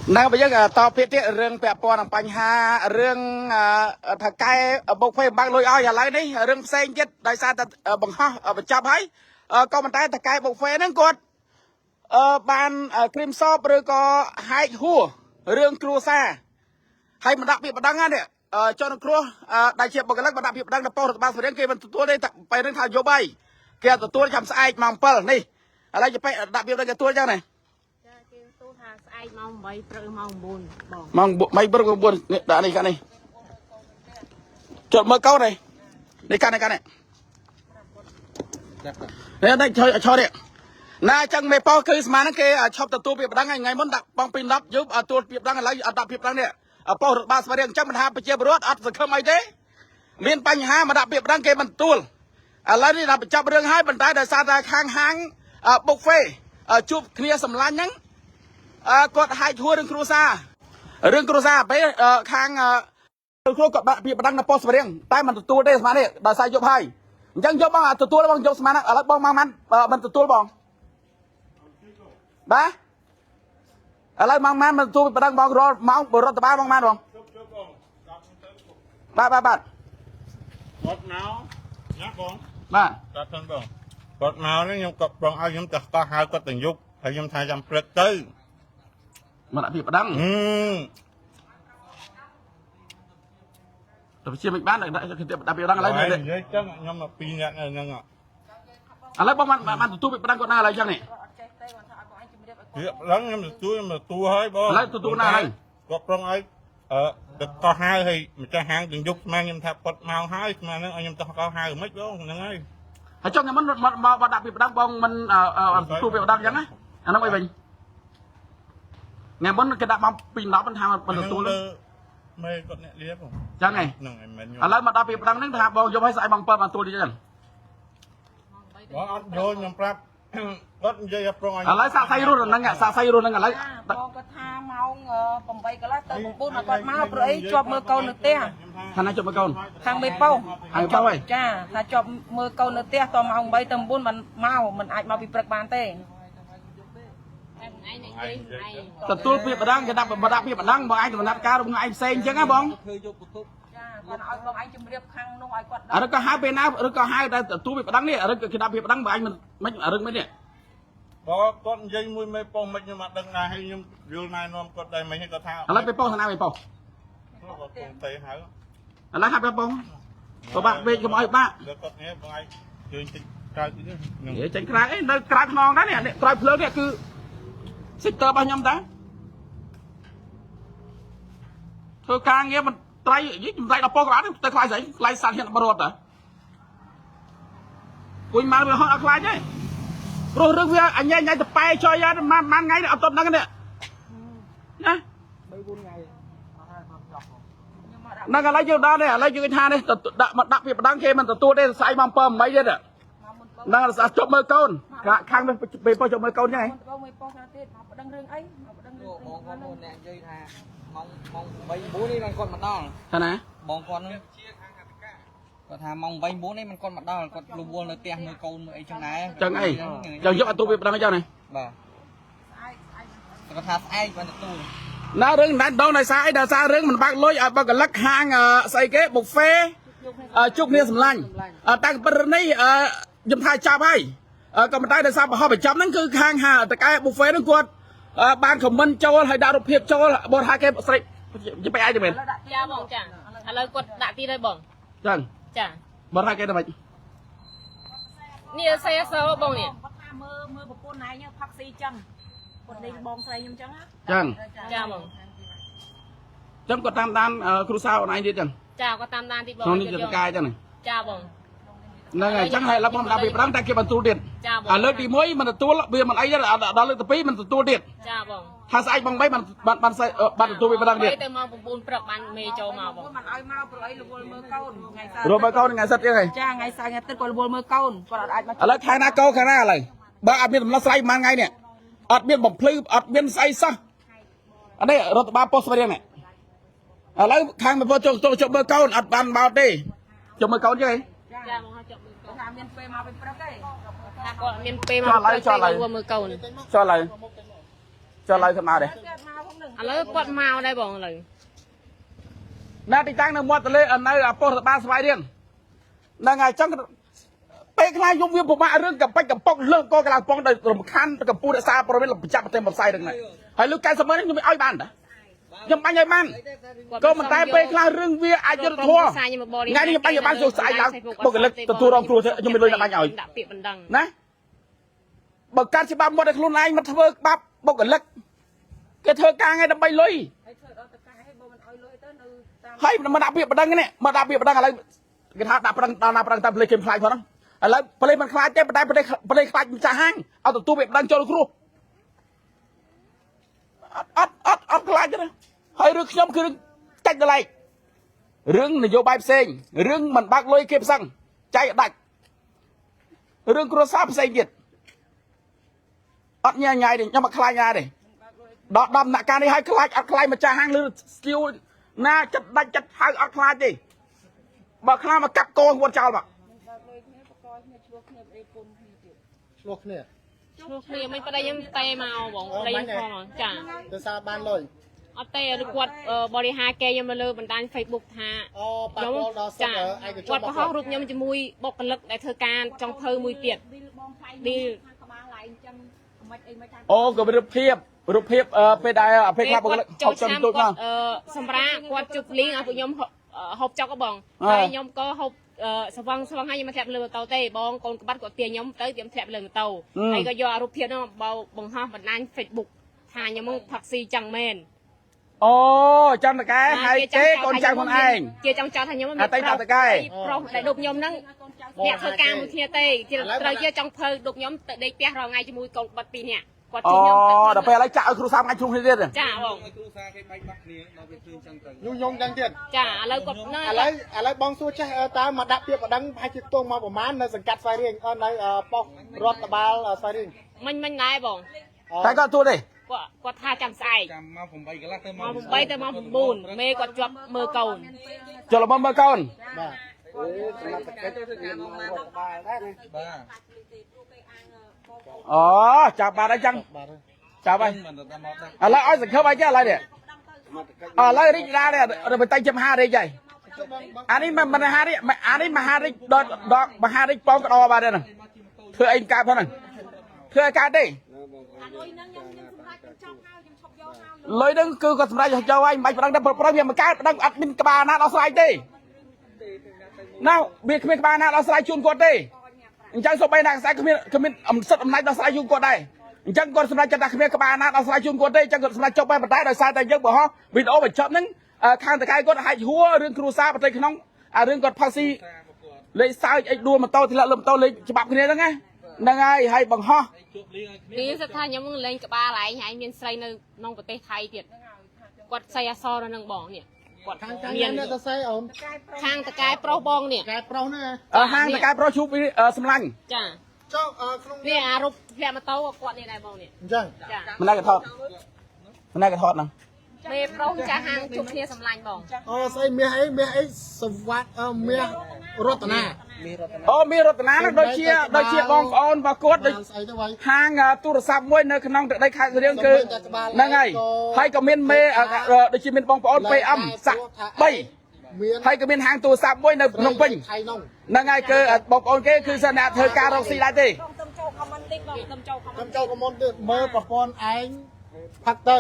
Nào bây giờ tao biết đấy rừng bẹp bò bằng bánh hà rừng thà cay bốc phê bằng lôi oi lại đi rừng xanh chết đại sa bằng ho bằng chập ấy có một tay thà cay bốc phê nó cột ban cream shop rồi có hai hùa rừng cua sa hay mình đặc biệt đăng á nè cho nó cua đại diện bằng cái lắc đặc biệt đăng là bao được bao thời gian kia mình tua đây phải đến thảo vô bay kia tua chăm sai mong pel nàyอะไรจะไปดับเบิลได้กับตัวเจ้าไหนมองไม่เบิร์กบุญเนี่ยด่านี่กันนี่จดมือเก้าเลยในกันเนี่ยได้ชอเนี่ยนาจังไม่พอคือสมานั่นคือชอบตัวเปียบดังไงมันดักปองปีนรับยุบตัวเปียบดังอะไรดับเปียบดังเนี่ยพอบาสมาเรียงจังมันหาไปเจ็บรถอัดสักคำไอ้เด้เมียนปัญหามาดับเปียบดังเกมันตัวอะไรนี่ดับจับเรื่องให้บรรดาเดซาดาข้างหางบุกเฟ่จูบเคลียร์สำลันยังกดให้ทัวร์เรื่องครูซาไปข้างครูกดเปียบดังนะพอสมาเรียงใต้มันตัวได้สมาเนี่ยเดซายบให้ยังยบบ้างตัวแล้วบ้างยบสมานะอะไรบ้างมันตัวบ้างบ้าอะไรมันตัวไปดังบองรอรถตะบ้าบองบ้างบ้ารถหนาวยักษ์บองบ้าจัดทันบองรถหนาวนี่ยังกับบองเอายังจะก็หาก็ตึงยุบให้ยังทายจำเปลือกตื้อมันอะไรไปดังแต่ไปเชื่อไม่บ้านเลยได้คือดับไปดังอะไรเนี่ยเยอะจังยังมาปีนี้ยังอ่ะอะไรบ้างมันตัวไปดังก็น่าอะไรจังเนี่ยแล้วยังตัวให้บ่แล้วตัวหน้าให้ก็ตรงไอ้ก็ให้ให้มันจะหางถึงยุคมายังทับปดมาให้มาเนี่ยยังจะก็ให้ไม่รู้ยังไงไอ้ช่องนี้มันมาดับปีดังบองมันตัวปีดังยังไงอันนั้นไม่เป็นไงบนกระดาษมาปีนรับมันทำมันตัวเลยไม่ก็เนี่ยเรียบผมจังไงอะไรมาดับปีดังนั่งทำบองยกให้ใส่บางเปิดมาตัวดีจังว่าโยนยังปรับรถจะปรองอะไรสาไซรุ่นนั่งสาไซรุ่นนั่งอะไรบอกกระทาเมาผมไปก็แล้วแต่ผมพูดมาก่อนมาเปรย์จอบมือเกาเนื้อเตี้ยท่านนายจอบมือเกาทางเบเป้าไว้จ้าถ้าจอบมือเกาเนื้อเตี้ยต่อมาไปตำบุญมันเมามันอาจมาปีประบานเต้แต่ตัวเปียบดังจะดับมาดับเปียบดังบางไอ้ตัวนัดการบางไอ้เซ็งจังไงบ้องcòn ai còn anh chụp điệp khăn nó ai quật đó. Rồi có hai bên nào, rồi có hai đây tu bị đắng nè, rồi cái đạp bị đắng mà anh mình ở rừng mấy nè. Có con dây mui mấy pong mấy nhưng mà đằng này hay nhưng riêu này nó có đây mấy hay có thao. Lấy mấy pong thằng nào mấy pong? Nó có pong tây hả? Lấy hai mấy pong. Có bạn về cho mọi bạn. Rồi có nghe bọn anh chơi trai chứ. Để tránh cái này cái ngon đó nè, trai phơi cái cứ xịt tơ bao nhiêu ta? Thôi càng nghe mìnhไตรยิ่งไตรเราปอกร้านแต่คลายใส่คลายสารเห็นบรอดอ่ะคุยมาเป็นห้องคลายใช่รู้เรื่องเพื่ออันยังจะไปช่วยยันมันไงเนี่ยเอาต้นนั่นเนี่ยนะนั่งอะไรอยู่ด้านเนี่ยอะไรอยู่กันทางเนี่ยดักเปียบดังเคมันตัวได้ใส่มังเปิมไม่ใช่เนี่ยนั่งจบมือก้นข้างไปพอจบมือก้นยังไงมองใบบูนี่มันก้นมาดองท่านนะมองก้อนก็ทำมองใบบูนี่มันก้นมาดองก็ลูบวนเลยเตียงมือโกนมือไอ้จังไหนจังไอ้จังยกตัวไปดังเจ้าไหนบ่ก็ทำไอ้เป็นตัวน้าเรื่องนั้นดองในซ้ายดาซาเรื่องมันบักลอยบักลักหางใส่เก๊บุฟเฟ่จุกเนี่ยสำลังตั้งประเด็นนี้ยำไทยจับให้ก็มันได้ดาซาเขาไปจับนั่นคือหางหาแต่ไก่บุฟเฟ่นั่นกดบางของมันโจลให้ดาวรบเพียบโจลบนหาเก็บใส่จะไปไอ้จะเป็นจ้าบองจ้าอะไรกดด่าที่ได้บองจังจ้าบนหาเก็บทำไมนี่ใส่เสื้อบองเนี่ยมือปูนไหนเนี่ยพักซีจังกดในบองใส่ยังจังจังจ้าบองจังกดตามครูสาวไหนดีจังจ้าก็ตามที่บองนี่จะกายจังไหนจ้าบองนั่นไงจังให้เราพอดับไปดังแต่เก็บมันตัวเด็ดเลิกดีมวยมันตัวเบี้ยมันไอ้ยันดาวเลิกตะปีมันตัวเด็ดถ้าใส่บางใบมันใส่บันตัวไปดังเด็ดแต่มาปูนปรับมันเมย์โจมาบอกมันเอามาปล่อยลูกบอลมือเก้าไงซะลูกบอลเก้าไงสัตว์ยังไงจ้าไงซะไงตึกบอลมือเก้าก็ได้มาแล้วข้างหน้าเก้าข้างหน้าอะไรบางอัดเบี้ยมันใส่มาไงเนี่ยอัดเบี้ยบ่มพลื้อัดเบี้ยใส่ซะอันนี้รถบ้าโพสไปยังไงแล้วข้างมันพอจบมือเก้าอัดบันเบาดิจบมือเก้ายังไงเมียนเปมาเป็นประเทศเมียนเปมาเป็นประเทศรวมมือเก่านี่choอะไรทำมาเด้ ឥឡូវគាត់មកដែរបងឥឡូវណាទីតាំងនៅមាត់ទន្លេនៅប៉ុស្តិ៍បាលស្វាយរៀងហ្នឹងហើយចឹងពេលខ្លះយំវាពិបាករឿងកំពេចកំប៉ុកលើកកកន្លងប៉ុងដោយរំខានកម្ពុជារក្សាប្រវេទប្រចាំប្រទេសបំផ្សាយរឿងហ្នឹងហើយលោក90ម៉ឺនខ្ញុំមិនឲ្យបានតាខ្ញុំបាញ់ឲ្យបានក៏មិនតែពេលខ្លះរឿងវាអាចយុទ្ធធម៌ថ្ងៃនេះខ្ញុំបាញ់ឲ្យបានចូលស្អែកឡើងបុគ្គលិកទទួលរងគ្រោះខ្ញុំមិនលុយណាបាញ់ឲ្យដាក់ពាក្យបណ្ដឹងណាបើកាត់ច្បាប់មកឲ្យខ្លួនឯងមកធ្វើបាបបុគ្គលិកគេធ្វើការងារដើម្បីលុយហើយមិនដាក់ពាក្យបណ្ដឹងនេះមកដាក់ពាក្យបណ្ដឹងឥឡូវគេថាដាក់ប្រឹងដល់ណាប្រឹងតាមផ្លេគេខ្លាចផងហ្នឹងឥឡូវផ្លេមិនខ្លាចទេប៉ុន្តែផ្លេខ្លាចម្ចាស់ហាងឲ្យទទួលពាក្យបណ្ដឹងចូលគ្រោះអត់ខ្លាចទេហើយរឿងខ្ញុំគឺកាច់កន្លែងរឿងនយោបាយផ្សេងរឿងមិនបាក់លុយគេផ្សឹងចៃដាច់រឿងគ្រួសារផ្សេងទៀតអត់ញ៉ាយទេខ្ញុំអត់ខ្លាចណាទេដល់ដំណាក់កាលនេះឲ្យខ្លាចអត់ខ្លាចម្ចាស់ហាងឬស្គីវណាចិត្តដាច់ចិត្តហៅអត់ខ្លាចទេបើខ្លាចមកកាប់កងគាត់ចោលមកឆ្លោះគ្នាមិនប្តីខ្ញុំតែមកបងប្តីខ្ញុំផងចាទៅសារបានលុយអត់ទេឬគាត់បរិហាគេខ្ញុំនៅលើបណ្ដាញ Facebook ថាខ្ញុំដល់សិទ្ធិឯកជនគាត់បង្ហោះរូបខ្ញុំជាមួយបុគ្គលិកដែលធ្វើការចុងភៅមួយទៀតឌីលអូក៏រូបភាពពេលដែលពេលខ្លះបុគ្គលិកហូបចំទូចមកសម្រាប់គាត់ជប់លៀងឲ្យពួកខ្ញុំហូបចុកបងហើយខ្ញុំក៏ហូបស្វឹងឲ្យខ្ញុំមកធ្លាក់លើម៉ូតូទេបងកូនក្បាត់គាត់ទាញខ្ញុំទៅខ្ញុំធ្លាក់លើម៉ូតូហើយក៏យករូបភាពនោះបោបង្ហោះបណ្ដាញ Facebook ថាខ្ញុំមកផាក់ស៊ីចឹងមែនអូចាំតកែហើយទេកូនចៅខ្លួនឯងជាចង់ចោទថាខ្ញុំមិនតែតកែប្រុសដែលដុបខ្ញុំហ្នឹងអ្នកធ្វើការមួយគ្នាទេត្រូវជាចង់ភៅដុបខ្ញុំទៅដេកផ្ទះរាល់ថ្ងៃជាមួយកូនក្បាត់2នាក់គាត់ជួយខ្ញុំដល់ពេលឥឡូវចាក់ឲ្យគ្រូសាស្ត្រថ្ងៃជ្រុងគ្នាទៀតចាបងគ្រូសាស្ត្រគេបែកបាក់គ្នាដល់វាឃើញចឹងទៅញងចឹងទៀតចាឥឡូវគាត់ឥឡូវបងសួរចេះតើមកដាក់ពាក្យបណ្ដឹងប្រហែលជាខ្ទង់មកប្រហែលនៅសង្កាត់ស្វាយរៀងនៅប៉ុស្តិ៍រដ្ឋបាលស្វាយរៀងមិនដែរបងតែគាត់ទួទេគាត់ថាចាំស្អែកចាំមក8កន្លះទៅមក8ទៅមក9មេគាត់ជាប់មើលកូនចូលមកមើលកូនបាទអូសម្រាប់កិច្ចមានរដ្ឋបាលដែរណាបាទអូចាប់បាត់ហើយចឹងចាប់ហើយឥឡូវឲ្យសង្ឃឹមអីចេះឥឡូវនេះឥឡូវរីករាលនេះបន្តិចជិបហារីកហើយអានេះមិនមហារីកអានេះមហារីកដល់មហារីកប៉ងក្តោបាទហ្នឹងធ្វើអីកើតផងហ្នឹងធ្វើអីកើតទេលុយហ្នឹងគឺគាត់សម្រាប់យកចូលហើយមិនបាច់ប្រឹងតែប្រឹងវាមិនកើតប្រឹងអត់មានក្បាលណាដល់ស្រ័យទេណាវាគ្មានក្បាលណាដល់ស្រ័យជូនគាត់ទេអញ្ចឹងសូម្បីណាខ្សែគ្មានសិទ្ធិអំណាចដល់ស្រ័យជូនគាត់ដែរអញ្ចឹងគាត់សម្រាប់ចិត្តថាគ្មានក្បាលណាដល់ស្រ័យជូនគាត់ទេអញ្ចឹងគាត់សម្រាប់ចុះបែបតែដោយសារតែយើងបង្ហោះវីដេអូបញ្ចប់ហ្នឹងខាងតកែគាត់ហាច់ហួររឿងគ្រួសារប្រទេសក្នុងរឿងគាត់ផាស៊ីលេខសើចអីដួលម៉ូតូធ្លាក់លើម៉ូតូលេខច្បាប់គ្នាហ្នឹងណាហ្នឹងហើយបង្ហោះនេះសិតថាខ្ញុំលេងក្បាលឯងហើយមានស្រីនៅក្នុងប្រទេសថៃទៀតគាត់ស្អីអសរនៅនឹងបងនេះគាត់មានអ្នកទៅស្អីអូនខាងតកែប្រុសបងនេះតកែប្រុសនេះហាងតកែប្រុសជួបសម្លាញ់ចាចុះក្នុងនេះអារូបធ្លាក់ម៉ូតូគាត់នេះដែរបងនេះអញ្ចឹងចាមិនដែរក៏ថតហ្នឹងមេប្រុសចាស់ហាងជួបគ្នាសម្លាញ់បងអូស្អីមាសអីសវត្តមាសរតនាអូមាសរតនាហ្នឹងដូចជាបងប្អូនរបស់គាត់ដូចហាងទូរស័ព្ទមួយនៅក្នុងទឹកដីខេត្តសៀមរាបគឺហ្នឹងហើយក៏មានមេដូចជាមានបងប្អូន PM សាក់3ហើយក៏មានហាងទូរស័ព្ទមួយនៅភ្នំពេញហ្នឹងហើយគឺបងប្អូនគេគឺសិនអ្នកធ្វើការរកស៊ីដែរទេខ្ញុំចូលខមមិនតិចបងខ្ញុំចូលខមមិនចូលខមមិនទៀតមើលប្រព័ន្ធឯងផាក់ទៅ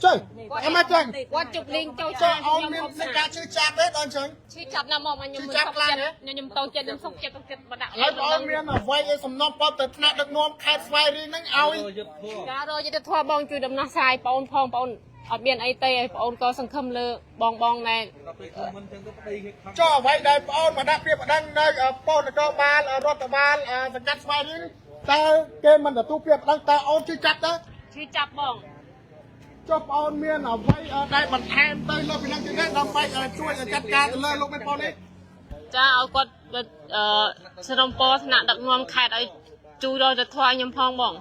ចុយអីមកចឹងគាត់ជប់លេងចូលចាអូនមានការឈឺចាប់ទេដល់ចឹងឈឺចាប់ណាស់មកខ្ញុំសុខចិត្តខ្ញុំតូចចិត្តខ្ញុំសុខចិត្តបដាក់ហើយបងមានអ្វីឲ្យសំណប់គាត់ទៅថ្នាក់ដឹកនាំខេត្តស្វាយរៀងហ្នឹងឲ្យការរយយុទ្ធធម៌បងជួយដំណោះស្រាយបងប្អូនអត់មានអីទេឲ្យបងក៏សង្ឃឹមលើបងណែចុះអ្វីដែលបងមកដាក់ពាក្យបណ្ដឹងនៅប៉ុស្តិ៍នគរបាលរដ្ឋបាលសង្កាត់ស្វាយរៀងតើគេមិនទទួលពាក្យបណ្ដឹងតើអូនជឿចាប់ទៅជឿចាប់បងចុះបងមានអ្វីដែលបន្ថែមទៅលើពីនឹងទៀតដើម្បីជួយចាត់ការទៅលើលោកមេប៉ុននេះចាឲ្យគាត់ស្រំពរថ្នាក់ដឹកនាំខេត្តឲ្យជួយដល់ទៅធွာខ្ញុំផងបង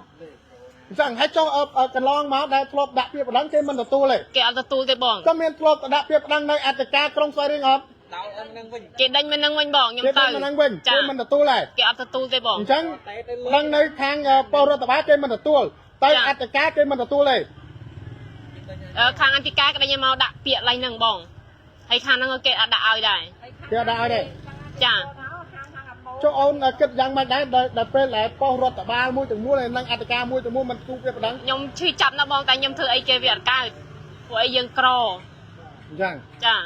អញ្ចឹងហើយចុះកន្លងមកដែលធ្លាប់ដាក់ពាក្យបណ្ដឹងគេមិនទទួលទេគេអត់ទទួលទេបងក៏មានធ្លាប់ដាក់ពាក្យបណ្ដឹងនៅអធិការក្រុងស្វាយរៀងអត់គេដេញមកនឹងវិញបងខ្ញុំទៅគេនឹងវិញគេមិនទទួលទេគេអត់ទទួលទេបងអញ្ចឹងដឹងនៅខាងពលរដ្ឋបាលគេមិនទទួលតែអធិការគេមិនទទួលទេ ខាងអន្តរការក៏ខ្ញុំមកដាក់ពាក្យឡើងនឹងបងហើយខាងហ្នឹងគេអត់ដាក់ឲ្យដែរ គេអត់ដាក់ឲ្យទេ ចា ចូលអូនគិតយ៉ាងម៉េចដែរដល់ពេលដែលប៉ុស្តិ៍រដ្ឋបាលមួយទាំងមូលហើយនឹងអធិការមួយទាំងមូលមិនទូវាបណ្ដឹង ខ្ញុំឈឺចាប់ណាស់បងតែខ្ញុំធ្វើអីគេវាអត់កើតព្រោះអីយើងក្រ អញ្ចឹង ចា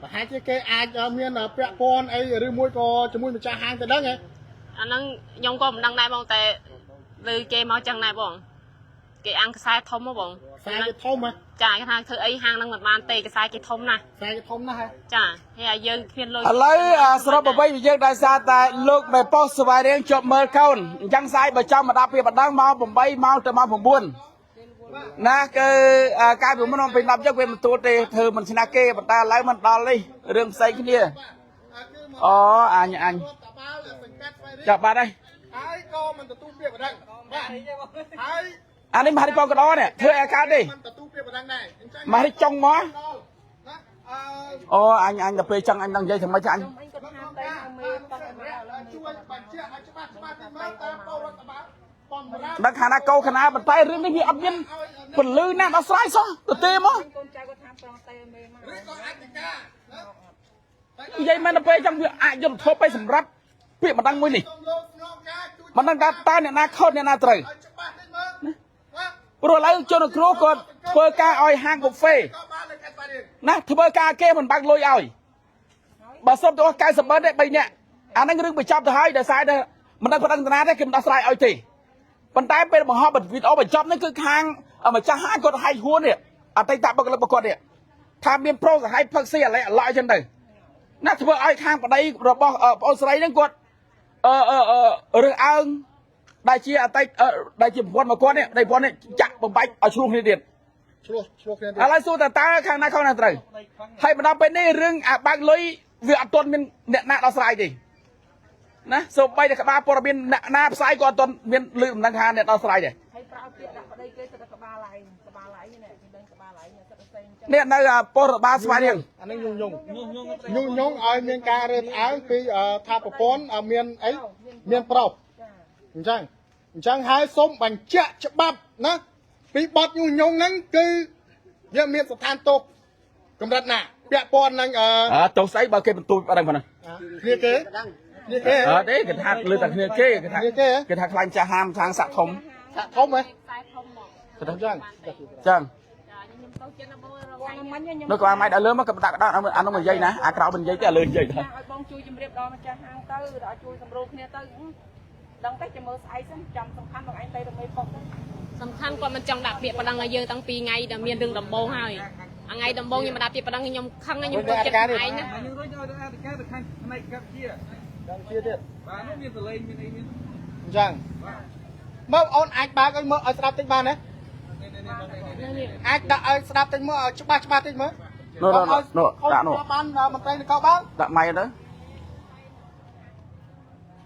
ប្រហែលជាគេអាចមានពាក់ព័ន្ធអីឬមួយក៏ជាមួយម្ចាស់ហាងទៅដឹងហ៎ អាហ្នឹងខ្ញុំក៏មិនដឹងដែរបងតែលើគេមកចឹងដែរបងគេអាំងខ្សែធំមកបង ខ្សែគេធំហ៎ ចាគេថាធ្វើអីហាងហ្នឹងមិនបានទេខ្សែគេធំណាស់ ខ្សែគេធំណាស់ហ៎ ចាហើយយើងគ្មានលុយ ឥឡូវសរុបអ្វីយើងដោយសារតែលោកនៅប៉ុស្តិ៍ស្វាយរៀងជាប់មើលកូនអញ្ចឹងស្អែកបើចាំមកដាក់ពីបណ្ដឹងមក8ម៉ោងទៅមក9ណាគឺកាយពីមុនពេល10យកវាមិនទួតទេធ្វើមិនឆ្នះគេប៉ុន្តែឥឡូវមិនដល់នេះរឿងផ្សេងគ្នាអូអញចាប់បាត់ហើយ ហើយក៏មិនទទួលពាក្យបណ្ដឹងបាទហើយ អានេះមហារិបងកដោនេះធ្វើឲ្យកើតទេ មិនទទួលពាក្យបណ្ដឹងដែរអញ្ចឹង មហារិចុងមក ណា អូអញដល់ពេលចឹងអញនឹងនិយាយថាម៉េចអញ ជួយបញ្ជាក់ឲ្យច្បាស់ទៅមើលតាមពលរដ្ឋបាលបំរើ ដឹកខាងណាកោខាងណាប៉ុន្តែរឿងនេះវាអត់មានពលឺណាស់ដល់ស្រ័យសោះទៅទេមក ឬក៏អធិការណា និយាយមែនទៅពេលចឹងវាអាចយកធប់ទៅសម្រាប់ពាក្យបណ្ដឹងមួយនេះ សូមលោកស្នងការជួយ មិនដឹងថាតើអ្នកណាខុសអ្នកណាត្រូវ ឲ្យច្បាស់ទៅមើលណា ព្រោះឥឡូវជនគ្រូគាត់ធ្វើការឲ្យហាងបុហ្វេ ក៏បានលើកបាត់នេះ ណាធ្វើការគេមិនបាក់លុយឲ្យបើសុំទៅ90បឺនទេ3នាក់អាហ្នឹងរឿងបញ្ចប់ទៅហើយដោយសារតែមិនដឹងបណ្ដឹងតាណាទេគេមិនដោះស្រាយឲ្យទេប៉ុន្តែពេលបង្ហោះវីដេអូបញ្ចប់ហ្នឹងគឺខាងម្ចាស់ហាងគាត់ហាយហួននេះអតីតបុគ្គលិករបស់គាត់នេះថាមានប្រូសហ័យផឹកស៊ីអាឡែអឡោអញ្ចឹងទៅណាធ្វើឲ្យខាងប្តីរបស់ប្អូនស្រីហ្នឹងគាត់រើសអើងដែលជាអតីតដែលជាប្រពន្ធរបស់គាត់នេះដែលប្រពន្ធនេះចាក់បំបាច់ឲ្យឆ្លោះគ្នាទៀត ឆ្លោះគ្នា ឥឡូវសួរតើខាងណាខុសណាត្រូវហើយបណ្ដាពេលនេះរឿងអាបាក់លុយវាអត់ទាន់មានអ្នកណាដោះស្រាយទេណាសូម្បីតែក្បាលព័ត៌មានអ្នកណាផ្សាយក៏អត់ទាន់មានលឺដំណឹងថាអ្នកដោះស្រាយដែរ ហើយប្រើពាក្យដាក់ប្តីគេទៅក្បាលឯងនេះគេដឹងក្បាលឯងសិតតែផ្សេងចឹង នេះនៅប៉ុស្តិ៍របស់ស្វាយរៀង អានេះញុងឲ្យមានការរើសអើងពីថាប្រពន្ធមានអីមានប្រុសអញ្ចឹងហើយសូមបញ្ជាក់ច្បាប់ណាពីបទញុងហ្នឹងគឺវាមានស្ថានតុកកម្រិតណាពាក់ព័ន្ធនឹងទោសស្អីបើគេបន្ទូចអត់ដឹងប៉ុណ្ណឹង គ្នាគេនេះគេ អត់ទេគេថាលើតែគ្នាគេគេថាខ្លាញ់ចាស់ហាមខាងសាក់ធំ ថាធំហ៎ ខ្សែធំមក អញ្ចឹង ចឹង ចាខ្ញុំទៅចិត្តណាបងរក បងមិញខ្ញុំ នៅក្បាលម៉ៃដល់លើមកក៏ដាក់អានោះមកនិយាយណាអាក្រៅមិននិយាយទេលើនិយាយទៅ ឲ្យបងជួយជម្រាបដល់ម្ចាស់ហាងទៅដល់ជួយសម្រួលគ្នាទៅដឹងតែចាំមើលស្អែកសិនចាំសំខាន់បងឯងទៅរមេប៉ុកទៅ សំខាន់គាត់មិនចង់ដាក់ពាក្យបណ្ដឹងឲ្យយើងតាំងពីថ្ងៃដែលមានរឿងដំបូងហើយថ្ងៃដំបូងខ្ញុំមកដាក់ពាក្យបណ្ដឹងខ្ញុំខឹងខ្ញុំទៅចិត្តឯងណា យើងរុញឲ្យអធិការទៅខាងផ្នែកកាប់ជា ដល់ជាទៀត បាទនោះមានសលេងមានអីមាន អញ្ចឹងមកអូនអាចបើកឲ្យមើលឲ្យស្ដាប់តិចបានទេអាចដាក់ឲ្យស្ដាប់តិចមើលឲ្យច្បាស់តិចមើល នោះដាក់នោះ បានមន្ត្រីនគរបាល ដាក់ម៉ៃទៅ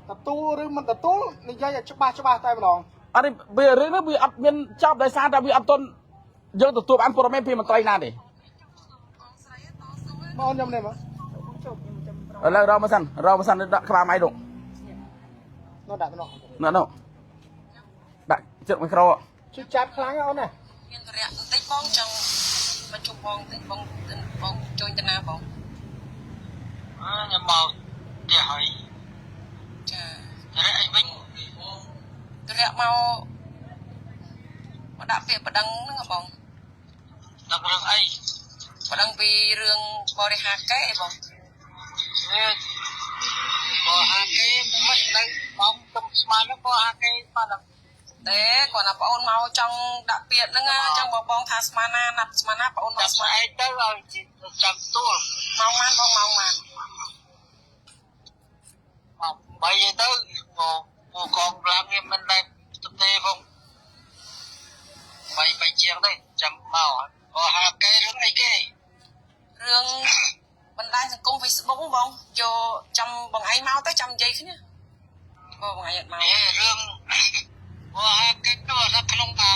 ទទួលឬមិនទទួលនិយាយឲ្យច្បាស់តែម្ដង អត់នេះវារឿងនេះវាអត់មានចប់ដោយសារតែវាអត់ទាន់យើងទទួលបានព័ត៌មានពីមន្ត្រីណាទេ មកអូនខ្ញុំនេះមក ឥឡូវរកមកសិនដាក់ក្បាលម៉ៃនោះ នោះដាក់ទៅនោះ នោះដាក់ជិតមីក្រូ ជួយចាប់ខ្លាំងអូនណា មានតរៈបន្តិចបងចង់មកជុំបងបន្តិចបងជួយទៅណាបងខ្ញុំមកផ្ទះហើយ ចា រកអីវិញ តរៈមកដាក់ពាក្យបណ្ដឹងហ្នឹងបង ដល់រឿងអី បណ្ដឹងពីរឿងបរិហាកែបង បើហាគេមិនដឹងបងទុំស្មានក៏ហាគេបាន តែគាត់ណាបងអូនមកចង់ដាក់ពាក្យហ្នឹងអញ្ចឹងបងថាស្មានណាណាប់ស្មានណាបងអូនមក ចាប់ ស្មាន ឯងទៅឲ្យចាំទួល ម៉ោងម៉ានបងម៉ោងម៉ាន មកបីទៅមកកងឡាមមិនដែរទេផងបីជាងទេចាំមកក៏ហាគេរឿងអីគេ រឿងបណ្ដាញសង្គម Facebook បងយកចាំបងឯងមកទៅចាំនិយាយគ្នាបងឯងអត់មក រឿងបើហាគេទៅថាក្នុងថា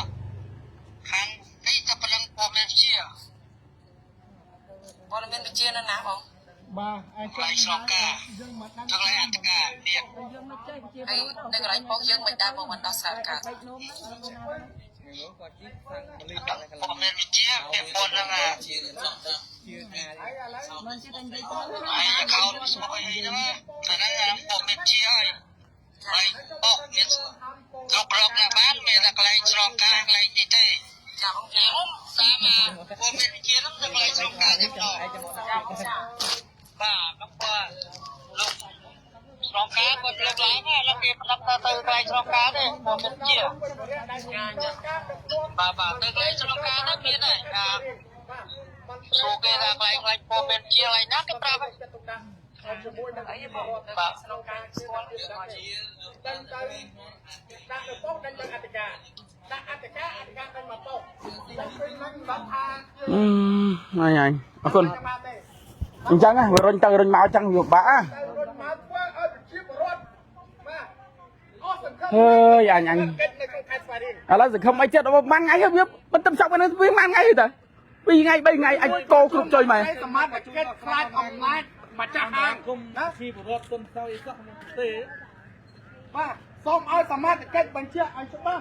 ខាងនេះតែប្រឹងព័ត៌មានជា ព័ត៌មានវិជានៅណាបង បាទអាច ផ្លៃស្រងការ យើងមកដល់ ចុះឡើងអធិការទៀត ហើយនៅកន្លែងបងយើងមិនដែរបងមិនដោះស្រាយកើត អ ผมเป็นวิจิตรเป็นคนแล้วไงไอ้เขาสวยนะแต่นั่นไงผมเป็นเชียร์ไอ้บอกเนี่ยลูกรอกละบ้านเมื่อไรสองการอะไรนี่เต้สามาผมเป็นวิจิตรแล้วอะไรสองการจะต่อบ้าก็ว่าลูกสองการก็เรียบร้อยแม่แล้วเก็บรับตาเตยไรสองการเนี่ยผมเป็นเชียร์บ้าเตยไรสองการนั่นมีไหนครับสูเกราอะไรผมเป็นเชียร์อะไรนักก็ปราบไงเอาคนจังอ่ะรถจังรถเมาจังอยู่บ้าเฮ้ยanh là gì không ai chết đâu mang ngay không biết mình tâm trọng nó biết mang ngay rồi vì ngay bây ngày anh cô cũng chơi mày มาจากทางนะ ที่รถต้นเสาอีกสักเตะ ว่าส้มเอาสามารถเก็บบัญชีไอ้ใช่ปะ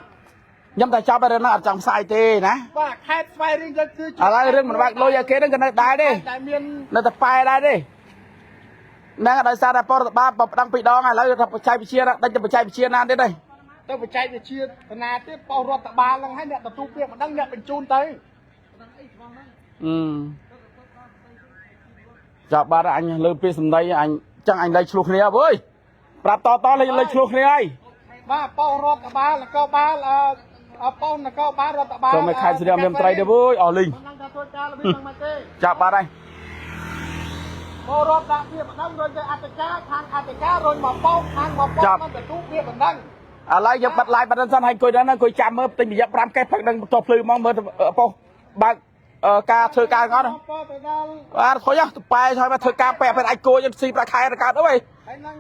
nhâm tại cho bây giờ nó trong sai tê nè ว่าแค่ไฟเรื่องคือ อะไรเรื่องมันว่าโรยาเกนั่นกันได้ดิ แต่เมียน นั่นแต่ไปได้ดินั่นก็ได้ซาดาปอร์บ้าปดังไปดองอ่ะแล้วทำไปใช้ไปเชียร์ได้จะไปใช้ไปเชียร์นานได้ดิ ต้องไปใช้ไปเชียร์ขนาดที่เป่ารถตะบาลังให้เนี่ยตะตูเปียกมันดังเนี่ยเป็นจูนเตย จับบ้านanh lơ pi sầm đây anh chẳng anh đây chluộc này ơiปรับต่อเลยเลยชลุกนี่ไง ว่าเป่ารถตะบาแล้วก็บาเอาเป่าแล้วก็บารถตะบา ก็ไม่ใครแสดงเรื่องไตรเด้อเว้ยอ๋อลิง มันนั่งทำตัวการแล้ววิ่งมาเต้ จับบ้านได้ เป่ารถตะเปียกมันดังโดยจะอัตกาทางอัตกาโดยหมอเป่าทางหมอเป่ามันจะตูเปียกมันดัง อะไรยังบัดลายบัดนั้นสั้นให้คุยนั้นคุยจำเมื่อติดยับรำแก้พักดังตัวพลือมองเมื่อปอบางการเธอการงอนว่าถอยยังไปถอยมาเธอการแปะเป็นไอโก้ยังซีประคายประกาศด้วย ไอ้นั่ง